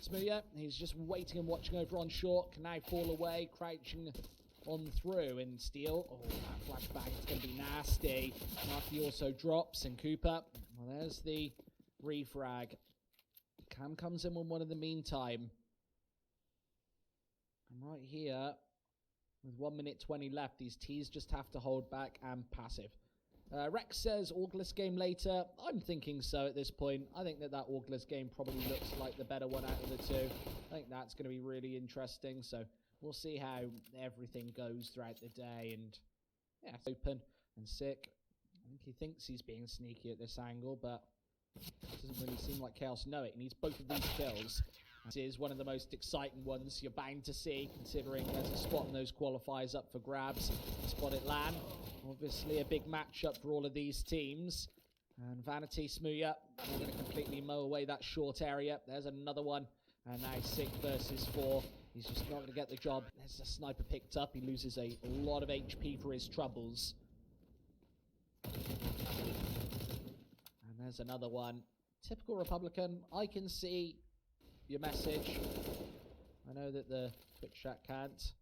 Smooya, he's just waiting and watching over on short. Can now fall away, crouching on through. And Steel, oh, that flashbang is going to be nasty. Marky also drops, and Cooper, well, there's the refrag. Cam comes in with one in the meantime. And right here, with 1 minute 20 left, these T's just have to hold back and passive. Rex says August game later. I'm thinking so at this point. I think that August game probably looks like the better one out of the two. I think that's going to be really interesting. So we'll see how everything goes throughout the day. And yeah, open and sick. I think he thinks he's being sneaky at this angle, but it doesn't really seem like Chaos know it. He needs both of these kills. This is one of the most exciting ones you're bound to see, considering there's a spot in those qualifiers up for grabs. Spot it land. Obviously a big matchup for all of these teams. And Vanity, Smooya, they're going to completely mow away that short area. There's another one. And now 6 versus 4. He's just not going to get the job. There's a sniper picked up. He loses a lot of HP for his troubles. And there's another one. Typical Republican. I can see your message. I know that the Twitch chat can't.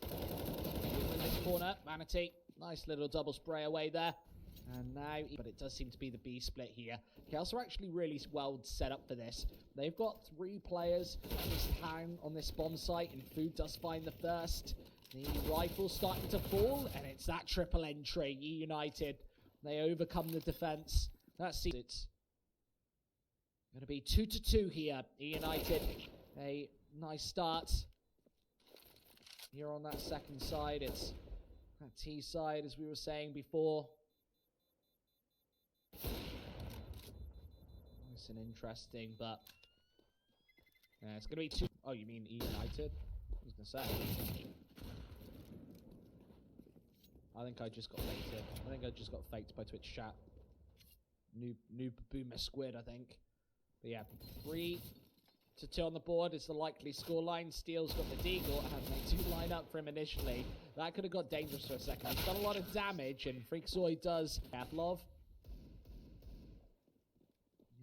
In this corner, Vanity. Nice little double spray away there. And now, but it does seem to be the B split here. Chaos are actually really well set up for this. They've got 3 players in this town on this bomb site, and Food does find the first. The rifle's starting to fall, and it's that triple entry. eUNITED, they overcome the defense. It's going to be 2-2 here. eUNITED, a nice start. Here on that second side, it's that T side, as we were saying before. Nice and interesting, but yeah, it's going to be 2. Oh, you mean eUNITED? I was going to say. I think I just got faked. I think I just got faked by Twitch chat. New boomer squid, I think. But yeah, 3-2 on the board is the likely scoreline. Steel's got the deagle, and they do line up for him initially. That could have got dangerous for a second. He's done a lot of damage, and Freakzoid does Love.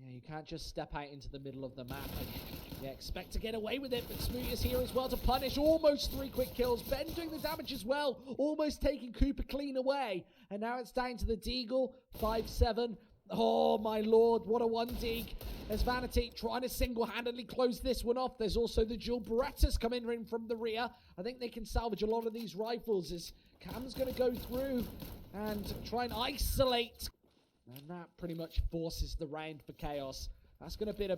Yeah, you can't just step out into the middle of the map and expect to get away with it. But Smooth is here as well to punish. Almost 3 quick kills. Ben doing the damage as well. Almost taking Cooper clean away. And now it's down to the deagle. 5-7. Oh, my lord. What a 1-deag. There's Vanity trying to single-handedly close this one off. There's also the dual Berettas coming in from the rear. I think they can salvage a lot of these rifles as Cam's going to go through and try and isolate. And that pretty much forces the round for Chaos. That's going to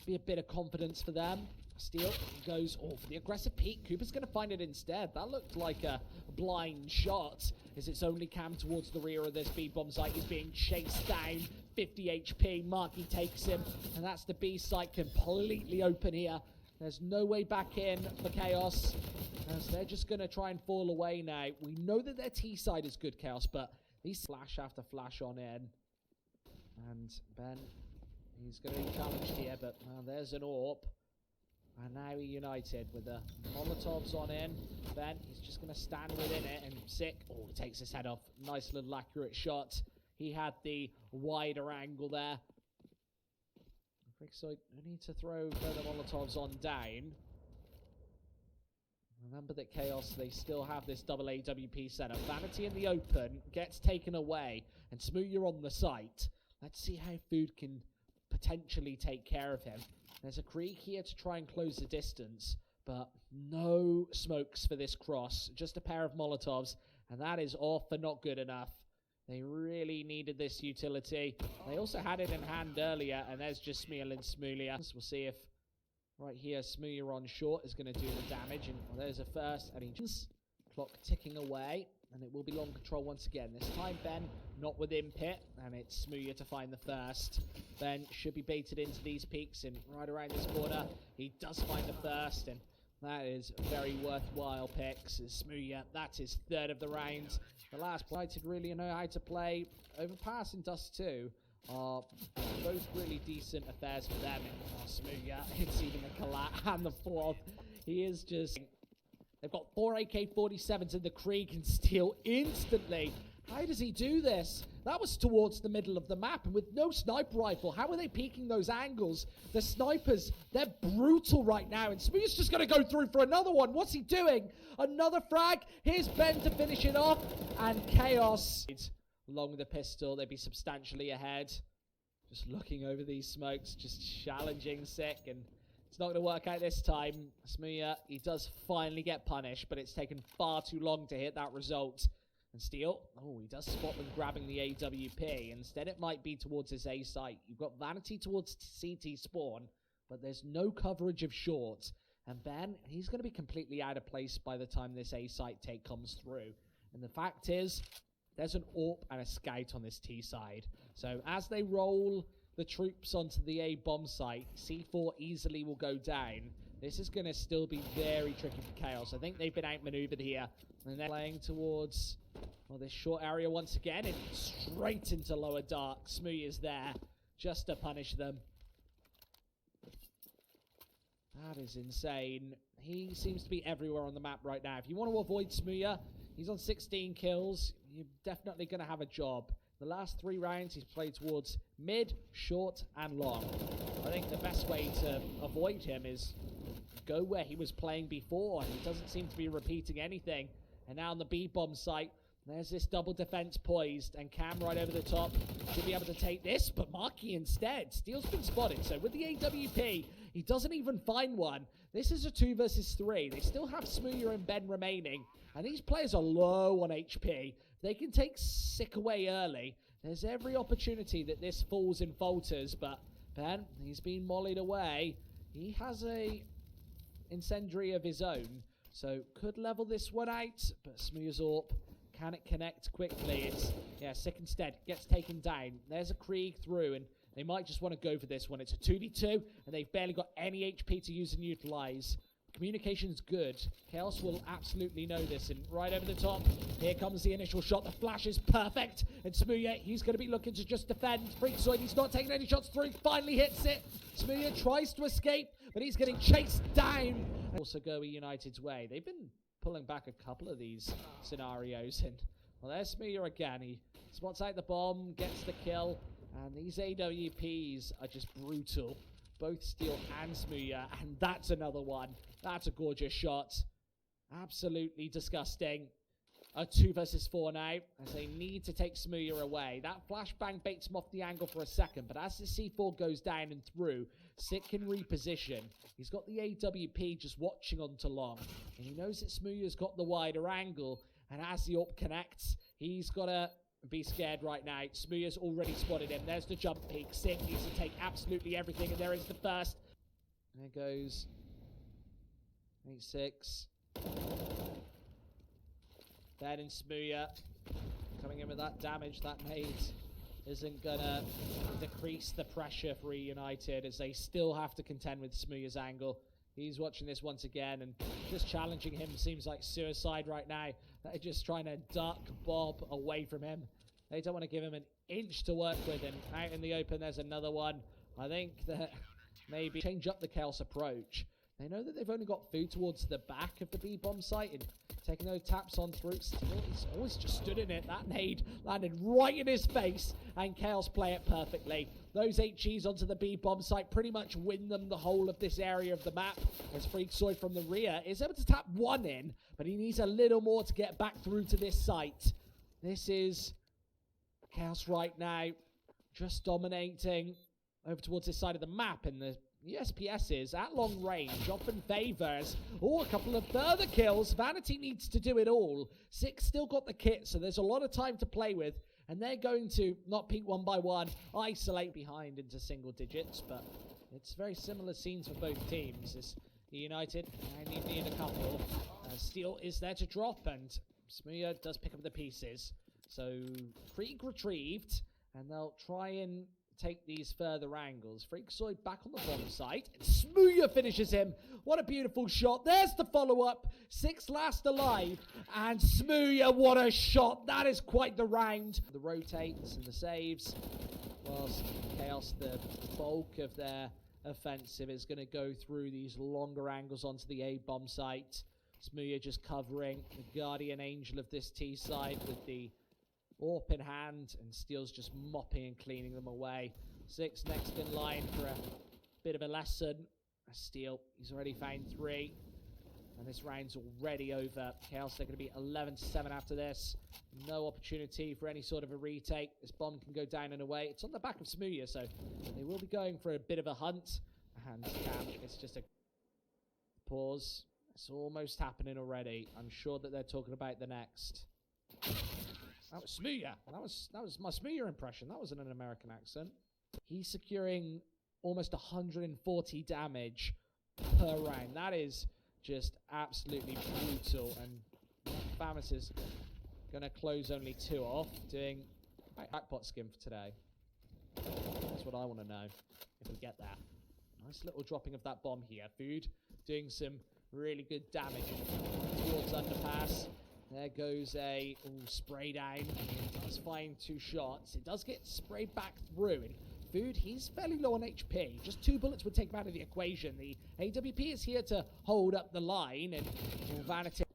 be a bit of confidence for them. Steel goes for the aggressive peek. Cooper's going to find it instead. That looked like a blind shot, as it's only Cam towards the rear of this B bomb site. He's being chased down. 50 HP. Marky takes him, and that's the B site completely open here. There's no way back in for Chaos, as they're just going to try and fall away now. We know that their T side is good, Chaos, but these flash after flash on in. And Ben, he's going to be challenged here, but there's an AWP. And now eUNITED with the Molotovs on in. Ben, he's just going to stand within it and sick. Oh, he takes his head off. Nice little accurate shot. He had the wider angle there. So I need to throw further Molotovs on down. Remember that Chaos, they still have this double AWP setup. Vanity in the open gets taken away, and Smooya on the site. Let's see how Food can potentially take care of him. There's a creek here to try and close the distance, but no smokes for this cross. Just a pair of Molotovs, and that is off for not good enough. They really needed this utility. They also had it in hand earlier, and there's just Smeal and Smoolia. We'll see if right here, Smooya on short is going to do the damage. And there's a first, and he's clock ticking away. And it will be long control once again. This time, Ben not within pit, and it's Smooya to find the first. Ben should be baited into these peaks, and right around this corner, he does find the first, and that is very worthwhile picks. Smooya, that's his 3rd of the round. The last United really know how to play. Overpass and Dust 2 are both really decent affairs for them. And Smooya, it's even a collat, and the 4th. He is just... They've got 4 AK-47s in the creek and Steel instantly. How does he do this? That was towards the middle of the map, and with no sniper rifle, how are they peeking those angles? The snipers, they're brutal right now, and Smooya's just going to go through for another one. What's he doing? Another frag. Here's Ben to finish it off, and Chaos, along with the pistol, they'd be substantially ahead. Just looking over these smokes, just challenging Sick, and it's not going to work out this time. Smooya, he does finally get punished, but it's taken far too long to hit that result. And Steel, oh, he does spot them grabbing the AWP. Instead, it might be towards his A site. You've got Vanity towards CT spawn, but there's no coverage of short. And Ben, he's going to be completely out of place by the time this A site take comes through. And the fact is, there's an AWP and a scout on this T side. So as they roll the troops onto the A bomb site, C4 easily will go down. This is going to still be very tricky for Chaos. I think they've been outmaneuvered here. And they're playing towards, well, this short area once again. And straight into lower dark. Smooya is there just to punish them. That is insane. He seems to be everywhere on the map right now. If you want to avoid Smooya, he's on 16 kills. You're definitely going to have a job. The last 3 rounds, he's played towards mid, short, and long. I think the best way to avoid him is go where he was playing before. He doesn't seem to be repeating anything. And now on the B-bomb site, there's this double defense poised, and Cam right over the top should be able to take this, but Marky instead. Steel's been spotted, so with the AWP, he doesn't even find one. This is a 2 versus 3. They still have Smooya and Ben remaining, and these players are low on HP. They can take Sick away early. There's every opportunity that this falls in falters, but Ben, he's been mollied away. He has a incendiary of his own, so could level this one out, but Smooya's AWP, can it connect quickly? It's, yeah, Sick instead gets taken down. There's a Krieg through, and they might just want to go for this one. It's a 2v2, and they've barely got any HP to use and utilize. Communication's good. Chaos will absolutely know this, and right over the top, here comes the initial shot. The flash is perfect, and Smooya, he's going to be looking to just defend. Freakazoid, he's not taking any shots through, finally hits it. Smooya tries to escape, but he's getting chased down. Also go eUnited's way. They've been pulling back a couple of these scenarios, and well, there's Smooya again. He spots out the bomb, gets the kill, and these AWPs are just brutal. Both Steel and Smooya, and that's another one. That's a gorgeous shot. Absolutely disgusting. A 2 versus 4 now, as they need to take Smooya away. That flashbang baits him off the angle for a second, but as the C4 goes down and through, Sick can reposition. He's got the AWP just watching onto long, and he knows that Smooya's got the wider angle, and as the AWP connects, he's got to be scared right now. Smooya's already spotted him. There's the jump peak. Sick needs to take absolutely everything, and there is the first. There goes 8-6. Ben and Smooya coming in with that damage. That nade isn't gonna decrease the pressure for eUnited, as they still have to contend with Smooya's angle. He's watching this once again, and just challenging him seems like suicide right now. They're just trying to duck Bob away from him. They don't want to give him an inch to work with, and out in the open there's another one. I think that maybe change up the Chaos approach. They know that they've only got food towards the back of the B-bomb site, and taking those taps on through. Still, he's always just stood in it. That nade landed right in his face, and Chaos play it perfectly. Those HGs onto the B-bomb site pretty much win them the whole of this area of the map, as Freakazoid from the rear is able to tap one in, but he needs a little more to get back through to this site. This is Chaos right now, just dominating over towards this side of the map, and the SPS is at long range, often favors. Oh, a couple of further kills. Vanity needs to do it all. Six still got the kit, so there's a lot of time to play with, and they're going to not peek one by one, isolate behind into single digits, but it's very similar scenes for both teams. As eUnited, and you need a couple. Steel is there to drop, and Smooya does pick up the pieces. So, Krieg retrieved, and they'll try and take these further angles. Freakazoid back on the bomb site. Smooya finishes him. What a beautiful shot. There's the follow-up. Six last alive. And Smooya, what a shot. That is quite the round. The rotates and the saves. Whilst Chaos, the bulk of their offensive, is going to go through these longer angles onto the A-bomb site. Smooya just covering the guardian angel of this T side with the AWP in hand, and Steel's just mopping and cleaning them away. 6 next in line for a bit of a lesson. Steel, he's already found 3. And this round's already over. Chaos, they're going to be 11-7 after this. No opportunity for any sort of a retake. This bomb can go down and away. It's on the back of Smooya, so they will be going for a bit of a hunt. And it's just a pause. It's almost happening already. I'm sure that they're talking about the next. That was Smooya. That was my Smooya impression. That wasn't an American accent. He's securing almost 140 damage per round. That is just absolutely brutal. And Famis is going to close only 2 off, doing jackpot skin for today. That's what I want to know, if we get that. Nice little dropping of that bomb here. Food doing some really good damage towards underpass. There goes a spray down. It does find 2 shots. It does get sprayed back through. And Food, he's fairly low on HP. Just 2 bullets would take him out of the equation. The AWP is here to hold up the line, and Vanity.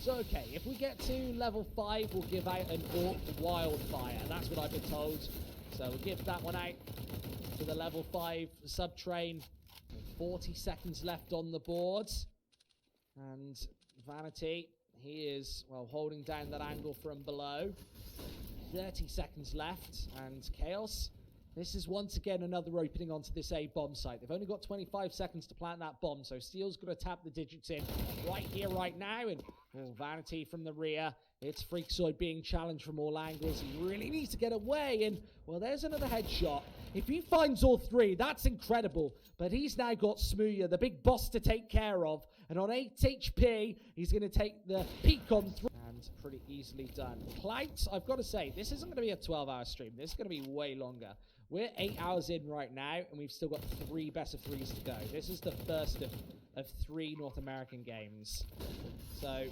So, okay, if we get to level 5, we'll give out an AWP Wildfire. That's what I've been told. So we'll give that one out to the level 5 sub-train. 40 seconds left on the board. And Vanity, he is, well, holding down that angle from below. 30 seconds left. And Chaos, this is once again another opening onto this A bomb site. They've only got 25 seconds to plant that bomb, so Steel's going to tap the digits in right here, right now. And Vanity from the rear. It's Freakzoid being challenged from all angles. He really needs to get away. And, well, there's another headshot. If he finds all 3, that's incredible. But he's now got Smooya, the big boss, to take care of. And on 8 HP, he's going to take the peak on 3. And pretty easily done. Clout, I've got to say, this isn't going to be a 12-hour stream. This is going to be way longer. We're 8 hours in right now, and we've still got 3 best of 3s to go. This is the first of 3 North American games. So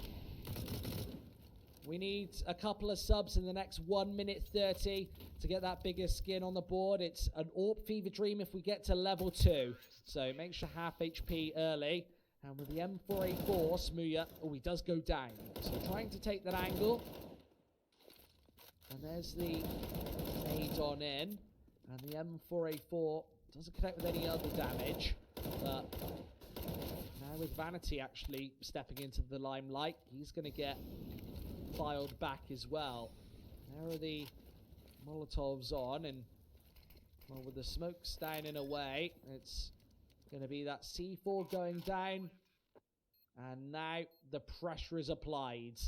we need a couple of subs in the next 1 minute 30 to get that bigger skin on the board. It's an AWP fever dream if we get to level 2. So make sure half HP early. And with the M4A4, Smooya, he does go down. So trying to take that angle. And there's the nade on in. And the M4A4 doesn't connect with any other damage. But now with Vanity actually stepping into the limelight, he's going to get filed back as well. There are the Molotovs on, and well, with the smokes down and away, it's going to be that C4 going down. And now the pressure is applied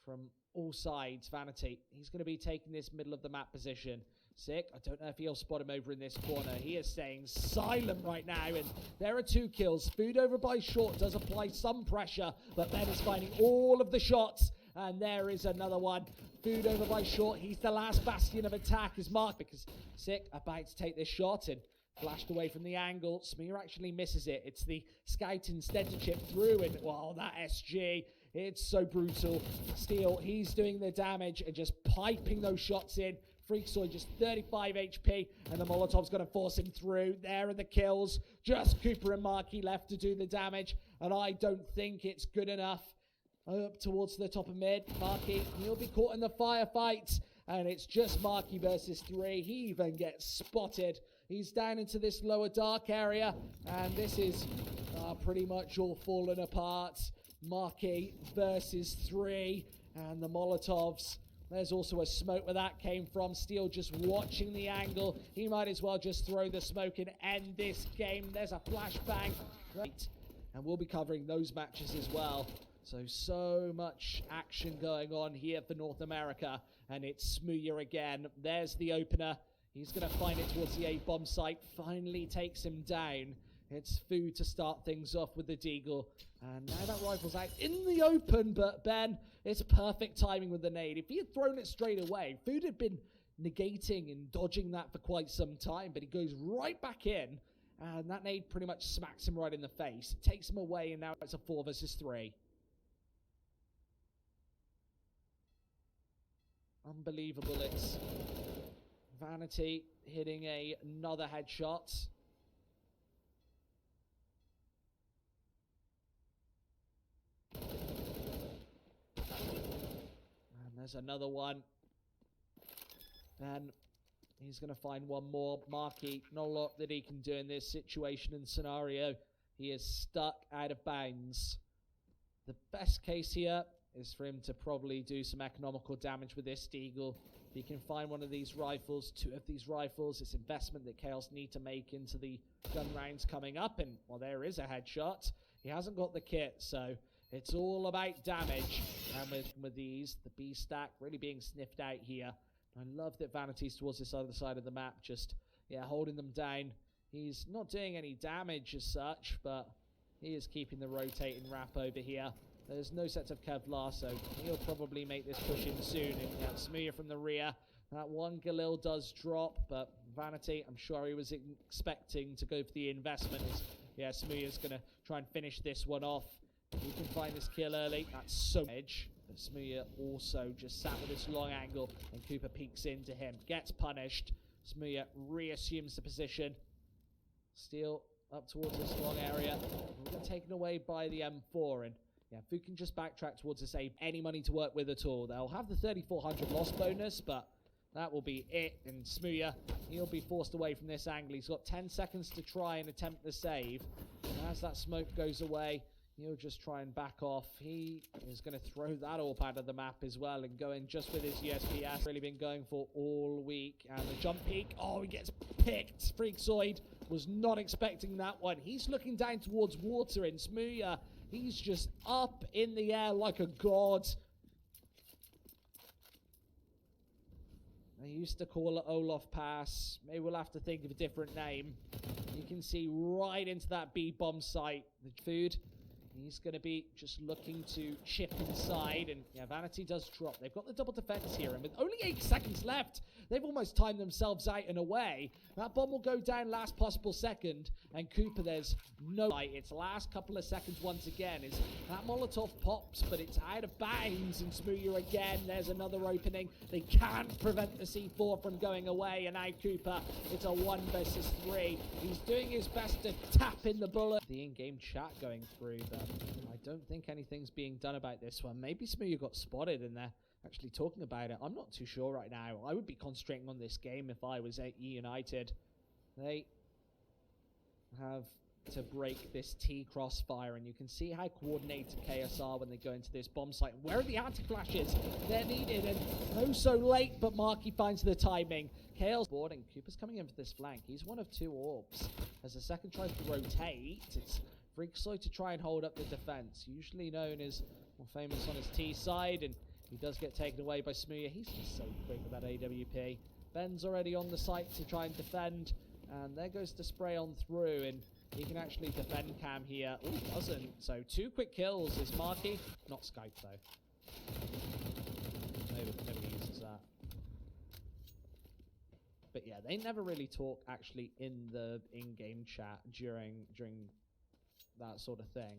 from all sides. Vanity, he's going to be taking this middle of the map position. Sick. I don't know if he'll spot him over in this corner. He is staying silent right now, and there are 2 kills. Food over by Short does apply some pressure, but Ben is finding all of the shots, and there is another one. Food over by Short. He's the last bastion of attack as Mark, because Sick about to take this shot and flashed away from the angle. Smear actually misses it. It's the scout instead to chip through, and wow, that SG, it's so brutal. Steel, he's doing the damage and just piping those shots in. Freakzoid just 35 HP, and the Molotov's going to force him through. There are the kills. Just Cooper and Marky left to do the damage, and I don't think it's good enough. Up towards the top of mid. Marky, he'll be caught in the firefight, and it's just Marky versus 3. He even gets spotted. He's down into this lower dark area, and this is pretty much all falling apart. Marky versus 3, and the Molotovs. There's also a smoke where that came from. Steel just watching the angle. He might as well just throw the smoke and end this game. There's a flashbang. Right. And we'll be covering those matches as well. So much action going on here for North America. And it's Smooya again. There's the opener. He's going to find it towards the A-bomb site. Finally takes him down. It's Food to start things off with the Deagle. And now that rifle's out in the open, but Ben, it's perfect timing with the nade. If he had thrown it straight away, Food had been negating and dodging that for quite some time, but he goes right back in, and that nade pretty much smacks him right in the face. It takes him away, and now it's a 4 versus 3. Unbelievable. It's Vanity hitting another headshot. There's another one. And he's going to find one more. Marky, not a lot that he can do in this situation and scenario. He is stuck out of bounds. The best case here is for him to probably do some economical damage with this Deagle. If he can find one of these rifles, 2 of these rifles, it's investment that Chaos need to make into the gun rounds coming up. And, well, there is a headshot. He hasn't got the kit, so it's all about damage. And with these, the B stack really being sniffed out here. I love that Vanity's towards this other side of the map, just, yeah, holding them down. He's not doing any damage as such, but he is keeping the rotating wrap over here. There's no sets of Kevlar, so he'll probably make this push in soon. And yeah, Smooya from the rear. That one Galil does drop, but Vanity, I'm sure he was expecting to go for the investment. Yeah, Smooya's going to try and finish this one off. He can find this kill early. That's so edge. But Smooya also just sat with this long angle, and Cooper peeks into him. Gets punished. Smooya reassumes the position. Steel up towards this long area. We'll get taken away by the M4. And yeah, if we can just backtrack towards this A, any money to work with at all. They'll have the 3,400 loss bonus, but that will be it. And Smooya, he'll be forced away from this angle. He's got 10 seconds to try and attempt the save. And as that smoke goes away, he'll just try and back off. He is going to throw that AWP out of the map as well and go in just with his USPS. Really been going for all week. And the jump peak. Oh, he gets picked. Freakzoid was not expecting that one. He's looking down towards water, and Smooya, he's just up in the air like a god. They used to call it Olaf Pass. Maybe we'll have to think of a different name. You can see right into that B bomb site. The food. He's going to be just looking to chip inside, and yeah, Vanity does drop. They've got the double defense here, and with only 8 seconds left, they've almost timed themselves out and away. That bomb will go down last possible second, and Cooper, there's no light. It's last couple of seconds once again. Is that Molotov pops, but it's out of bounds, and Smooya again. There's another opening. They can't prevent the C4 from going away, and now Cooper, it's a 1 versus 3. He's doing his best to tap in the bullet. The in-game chat going through, but I don't think anything's being done about this one. Maybe Smooya got spotted and they're actually talking about it. I'm not too sure right now. I would be concentrating on this game if I was at eUNITED. They have to break this T crossfire, and you can see how coordinated Chaos are when they go into this bomb site. Where are the anti-flashes? They're needed, and oh so late, but Marky finds the timing. Chaos boarding. Cooper's coming in for this flank. He's one of 2 orbs. As the second tries to rotate, it's Freakzoid to try and hold up the defense, usually known as more famous on his T side, and he does get taken away by Smooya. He's just so quick with that AWP. Ben's already on the site to try and defend, and there goes the spray on through, and he can actually defend Cam here. Oh, he doesn't. So 2 quick kills is Marky. Not Skype, though. Nobody uses that. But yeah, they never really talk actually in the in-game chat during that sort of thing.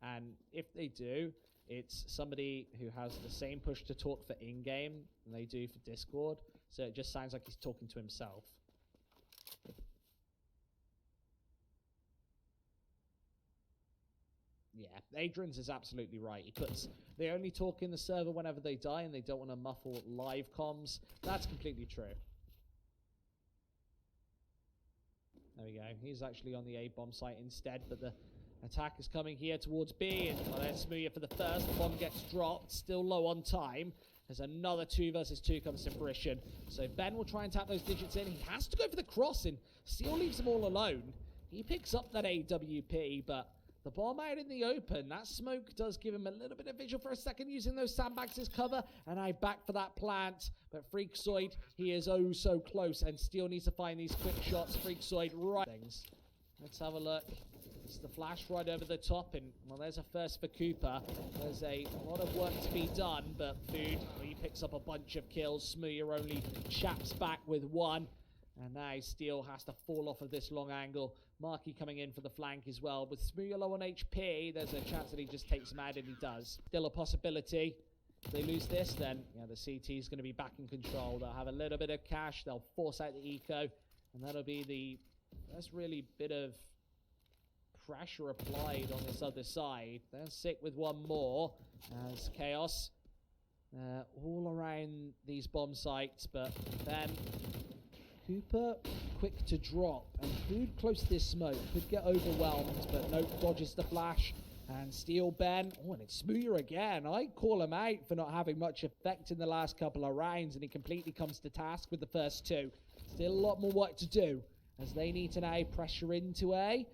And if they do, it's somebody who has the same push to talk for in-game than they do for Discord. So it just sounds like he's talking to himself. Yeah, Adrian's is absolutely right. He puts, they only talk in the server whenever they die and they don't want to muffle live comms. That's completely true. There we go. He's actually on the A bomb site instead, but the attack is coming here towards B, and well, there's Smooya for the first. The bomb gets dropped, still low on time. There's another 2 versus 2 comes to fruition. So Ben will try and tap those digits in. He has to go for the cross, and Steel leaves him all alone. He picks up that AWP, but the bomb out in the open, that smoke does give him a little bit of visual for a second, using those sandbags as cover, and I back for that plant. But Freakzoid, he is oh so close, and Steel needs to find these quick shots. Freakzoid right things. Let's have a look. It's the flash right over the top, and well, there's a first for Cooper. There's a lot of work to be done, but Food, he picks up a bunch of kills. Smooya only chaps back with 1. And now Steel has to fall off of this long angle. Marky coming in for the flank as well. With Smooya low on HP, there's a chance that he just takes him out, and he does. Still a possibility. If they lose this, then yeah, the CT is going to be back in control. They'll have a little bit of cash. They'll force out the eco, and that'll be the first really bit of pressure applied on this other side. They're sick with 1 more as Chaos all around these bomb sites, but then Cooper quick to drop, and Food close to this smoke could get overwhelmed, but no, dodges the flash and steal Ben. Oh, and it's Smooya again. I call him out for not having much effect in the last couple of rounds, and he completely comes to task with the first two. Still a lot more work to do as they need to now pressure into A,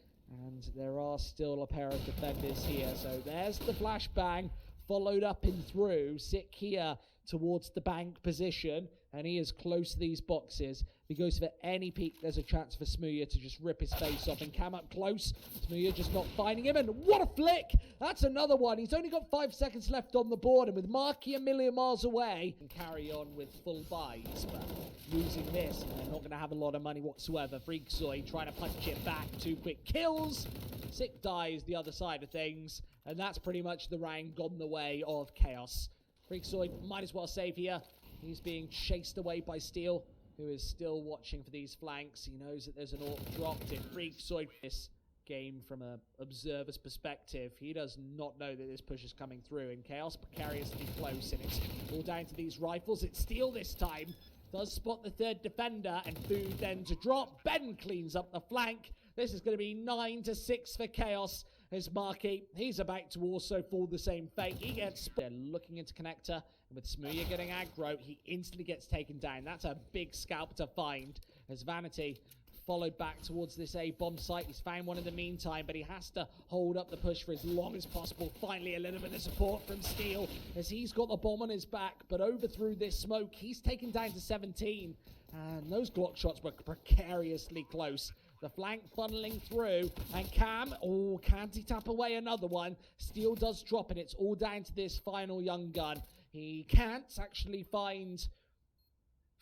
and there are still a pair of defenders here. So there's the flashbang, followed up and through. Sick here towards the bank position, and he is close to these boxes. If he goes for any peek, there's a chance for Smooya to just rip his face off, and Cam up close. Smooya just not finding him, and what a flick! That's another one. He's only got 5 seconds left on the board, and with Marky a million miles away, and carry on with full buys, but losing this, and they're not going to have a lot of money whatsoever. Freakzoid trying to punch it back. 2 quick kills. Sick dies the other side of things, and that's pretty much the round gone the way of Chaos. Freakzoid might as well save here. He's being chased away by Steel, who is still watching for these flanks. He knows that there's an AWP dropped in. Freakzoid, this game from an observer's perspective, he does not know that this push is coming through, and Chaos precariously close, and it's all down to these rifles. It's Steel this time. Does spot the third defender, and Food then to drop. Ben cleans up the flank. This is going to be 9-6 for Chaos. As Marky, he's about to also fall the same fate. He gets looking into connector, and with Smooya getting aggro, he instantly gets taken down. That's a big scalp to find. As Vanity followed back towards this A bomb site. He's found one in the meantime, but he has to hold up the push for as long as possible. Finally, a little bit of support from Steel as he's got the bomb on his back, but over through this smoke, he's taken down to 17. And those Glock shots were precariously close. The flank funneling through, and Cam, oh, can't he tap away another one? Steel does drop, and it's all down to this final young gun. He can't actually find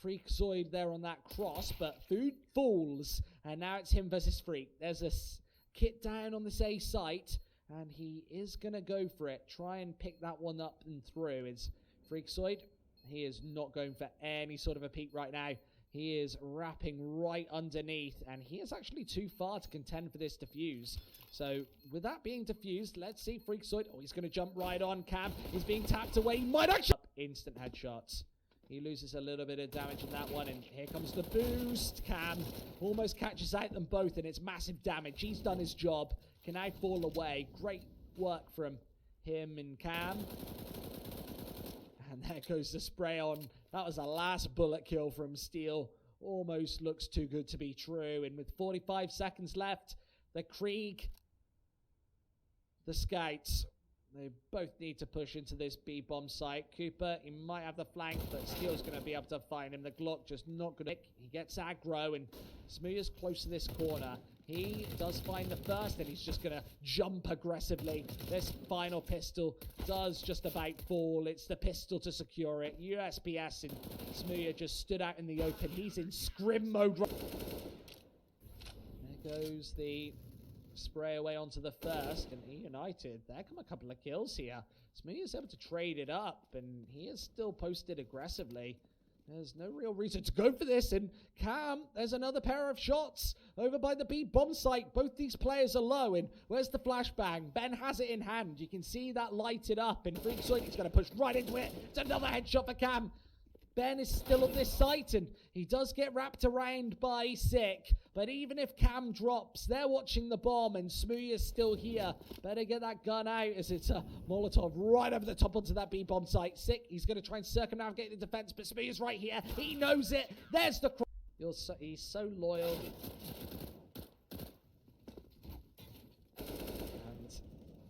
Freakzoid there on that cross, but Food falls, and now it's him versus Freak. There's a kit down on this A site, and he is going to go for it. Try and pick that one up and through. It's Freakzoid. He is not going for any sort of a peek right now. He is wrapping right underneath, and he is actually too far to contend for this defuse. So, with that being defused, let's see Freakzoid. Oh, he's going to jump right on Cam. He's being tapped away. He might actually... Instant headshots. He loses a little bit of damage in that one, and here comes the boost. Cam almost catches out them both, and it's massive damage. He's done his job. Can now fall away. Great work from him and Cam. And there goes the spray on. That was the last bullet kill from Steel. Almost looks too good to be true. And with 45 seconds left, the Krieg, the Scouts, they both need to push into this B bomb site. Cooper, he might have the flank, but Steel's going to be able to find him. The Glock just not going to... He gets aggro, and Smooya's close to this corner. He does find the first, and he's just going to jump aggressively. This final pistol does just about fall. It's the pistol to secure it. USPS, and Smooya just stood out in the open. He's in scrim mode. There goes the spray away onto the first, and eUNITED, there come a couple of kills here. Smooya's able to trade it up, and he is still posted aggressively. There's no real reason to go for this, and Cam, there's another pair of shots over by the B bomb site. Both these players are low, and where's the flashbang? Ben has it in hand. You can see that lighted up, and Freakzoid is going to push right into it. It's another headshot for Cam. Ben is still at this site, and he does get wrapped around by Sick. But even if Cam drops, they're watching the bomb, and Smooya's still here. Better get that gun out, as it's a Molotov right over the top onto that B bomb site. Sick, he's going to try and circumnavigate the defense, but Smooya's right here. He knows it. There's the... He's so loyal. And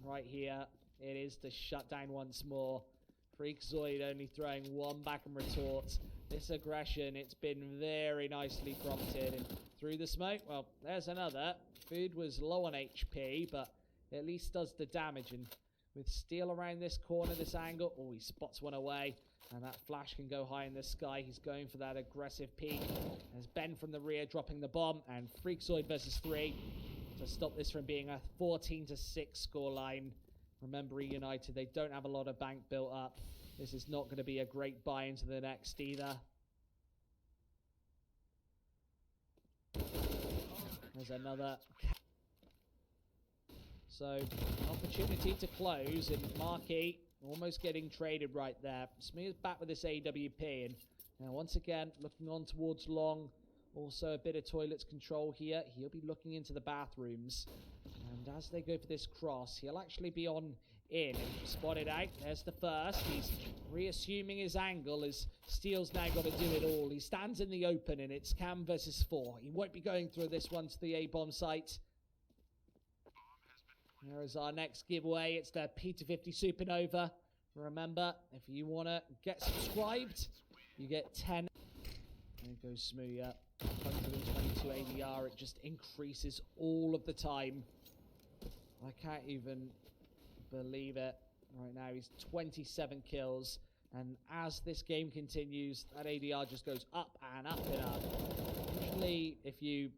right here, it is the shutdown once more. Freakzoid only throwing one back and retort. This aggression, it's been very nicely prompted. And through the smoke, well, there's another. Food was low on HP, but at least does the damage. And with Steel around this corner, this angle, oh, he spots one away. And that flash can go high in the sky. He's going for that aggressive peek. There's Ben from the rear dropping the bomb. And Freakzoid versus 3 to stop this from being a 14-6 scoreline. Remember, eUNITED, they don't have a lot of bank built up. This is not going to be a great buy into the next either. There's another. So, opportunity to close, and Marky Almost getting traded right there. Smear's back with this AWP. And now once again, looking on towards long. Also a bit of toilets control here. He'll be looking into the bathrooms. And as they go for this cross, he'll actually be on in. Spotted out. There's the first. He's reassuming his angle as Steel's now got to do it all. He stands in the open and it's Cam versus 4. He won't be going through this one to the A-bomb site. There is our next giveaway. It's the P250 Supernova. Remember, if you want to get subscribed, you get 10. There goes Smooya. 122 ADR. It just increases all of the time. I can't even believe it. Right now, he's 27 kills. And as this game continues, that ADR just goes up and up and up. Usually, if you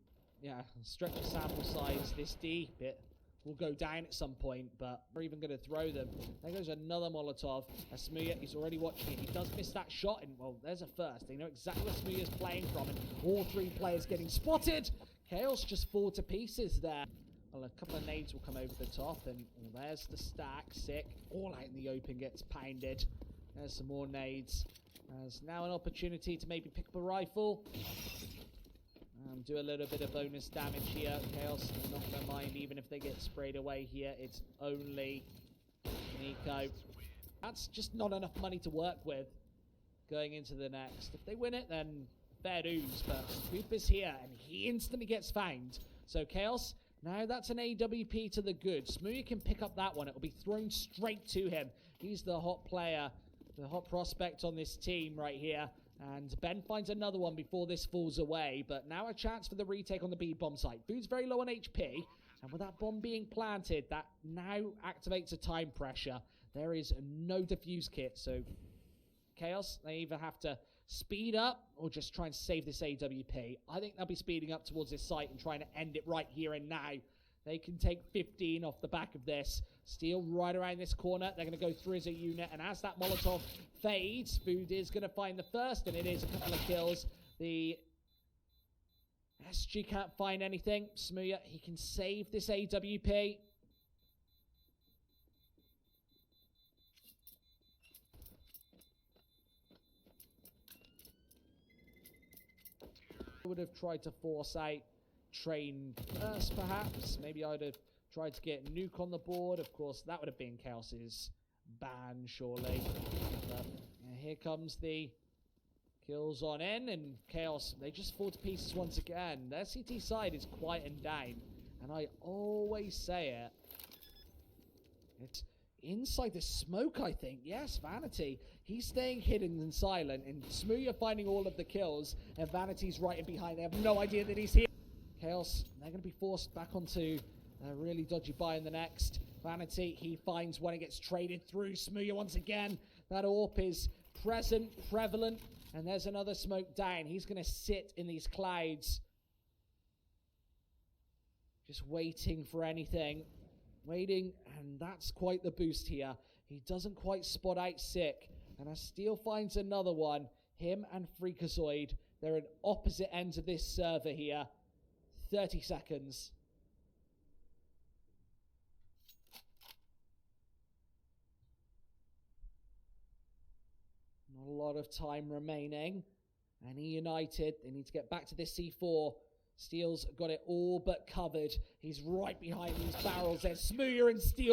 stretch a sample size this deep, it will go down at some point, but we're even going to throw them. There goes another Molotov. Smooya, he's already watching it. He does miss that shot, and well, there's a first. They know exactly where Smooya's playing from, and all 3 players getting spotted. Chaos just fall to pieces there. Well, a couple of nades will come over the top, and there's the stack. Sick. All out in the open gets pounded. There's some more nades. There's now an opportunity to maybe pick up a rifle. Do a little bit of bonus damage here. Chaos not going to mind even if they get sprayed away here. It's only Nico. That's just not enough money to work with going into the next. If they win it, then fair dues. But Scoop is here, and he instantly gets found. So Chaos, now that's an AWP to the good. Smooya can pick up that one. It will be thrown straight to him. He's the hot player, the hot prospect on this team right here. And Ben finds another one before this falls away. But now a chance for the retake on the B-bomb site. Food's very low on HP. And with that bomb being planted, that now activates a time pressure. There is no defuse kit. So Chaos, they either have to speed up or just try and save this AWP. I think they'll be speeding up towards this site and trying to end it right here and now. They can take 15 off the back of this. Steel right around this corner. They're going to go through as a unit. And as that Molotov fades, Food is going to find the first. And it is a couple of kills. The SG can't find anything. Smooya, he can save this AWP. I would have tried to force out Train first, perhaps. Maybe I'd have tried to get Nuke on the board. Of course, that would have been Chaos's ban, surely. But here comes the kills on in, and Chaos, they just fall to pieces once again. Their CT side is quieting down, and I always say it. It's inside the smoke, I think. Yes, Vanity. He's staying hidden and silent, and Smooya finding all of the kills, and Vanity's right in behind. They have no idea that he's here. Chaos, they're going to be forced back onto a really dodgy buy in the next. Vanity, he finds one, it gets traded through. Smooya once again. That AWP is present, prevalent, and there's another smoke down. He's going to sit in these clouds, just waiting for anything. Waiting, and that's quite the boost here. He doesn't quite spot out Sick, and as Steel finds another one, him and Freakazoid, they're at opposite ends of this server here. 30 seconds. Not a lot of time remaining. And eUNITED, they need to get back to this C4. Steel's got it all but covered. He's right behind these barrels. There's Smooya and Steel.